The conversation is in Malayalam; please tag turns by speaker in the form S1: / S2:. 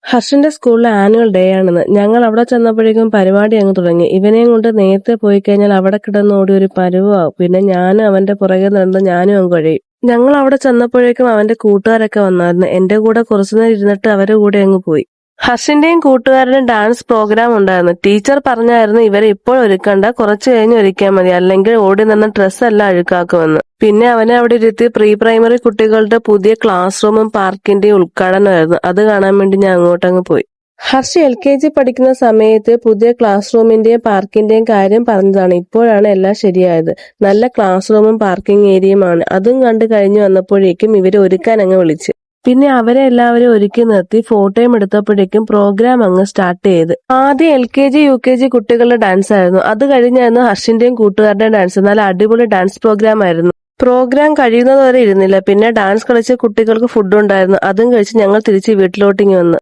S1: ഹർഷിന്റെ സ്കൂളിലെ ആനുവൽ ഡേ ആണെന്ന്. ഞങ്ങൾ അവിടെ ചെന്നപ്പോഴേക്കും പരിപാടി അങ്ങ് തുടങ്ങി. ഇവനെയും കൊണ്ട് നേരത്തെ പോയി കഴിഞ്ഞാൽ അവിടെ കിടന്നോടി ഒരു പരുവാകും. പിന്നെ ഞാനും അവന്റെ പുറകെ നടന്ന് ഞാനും അങ്ങ് കഴിയും. ഞങ്ങൾ അവിടെ ചെന്നപ്പോഴേക്കും അവന്റെ കൂട്ടുകാരൊക്കെ വന്നായിരുന്നു. എന്റെ കൂടെ കുറച്ചുനേരം ഇരുന്നിട്ട് അവരുടെ കൂടെ അങ്ങ് പോയി. ഹർഷിന്റെയും കൂട്ടുകാരനും ഡാൻസ് പ്രോഗ്രാം ഉണ്ടായിരുന്നു. ടീച്ചർ പറഞ്ഞായിരുന്നു ഇവരെ ഇപ്പോൾ ഒരുക്കണ്ട, കുറച്ചു കഴിഞ്ഞ് ഒരുക്കിയാൽ മതി, അല്ലെങ്കിൽ ഓടി നിന്ന് ഡ്രസ്സ് എല്ലാം അഴുക്കാക്കുമെന്ന്. പിന്നെ അവനെ അവിടെ ഇരുത്തി പ്രീ പ്രൈമറി കുട്ടികളുടെ പുതിയ ക്ലാസ് റൂമും പാർക്കിന്റെയും ഉദ്ഘാടനമായിരുന്നു. അത് കാണാൻ വേണ്ടി ഞാൻ അങ്ങോട്ടങ്ങ് പോയി. ഹർഷ് LKG പഠിക്കുന്ന സമയത്ത് പുതിയ ക്ലാസ് റൂമിന്റെയും പാർക്കിന്റെയും കാര്യം പറഞ്ഞതാണ്. ഇപ്പോഴാണ് എല്ലാം ശരിയായത്. നല്ല ക്ലാസ് റൂമും പാർക്കിംഗ് ഏരിയയുമാണ്. അതും കണ്ടു കഴിഞ്ഞു വന്നപ്പോഴേക്കും ഇവരെ ഒരുക്കാൻ അങ്ങ് വിളിച്ച്. പിന്നെ അവരെ എല്ലാവരും ഒരുക്കി നിർത്തി ഫോട്ടോയും എടുത്തപ്പോഴേക്കും പ്രോഗ്രാം അങ്ങ് സ്റ്റാർട്ട് ചെയ്ത്. ആദ്യം LKG UKG കുട്ടികളുടെ ഡാൻസ് ആയിരുന്നു. അത് കഴിഞ്ഞായിരുന്നു ഹർഷിന്റെയും കൂട്ടുകാരുടെയും ഡാൻസ്. നല്ല അടിപൊളി ഡാൻസ് പ്രോഗ്രാം ആയിരുന്നു. പ്രോഗ്രാം കഴിയുന്നത് വരെ ഇരുന്നില്ല. പിന്നെ ഡാൻസ് കളിച്ച കുട്ടികൾക്ക് ഫുഡ് ഉണ്ടായിരുന്നു. അതും കഴിച്ച് ഞങ്ങൾ തിരിച്ച് വീട്ടിലോട്ടിങ്ങി വന്നു.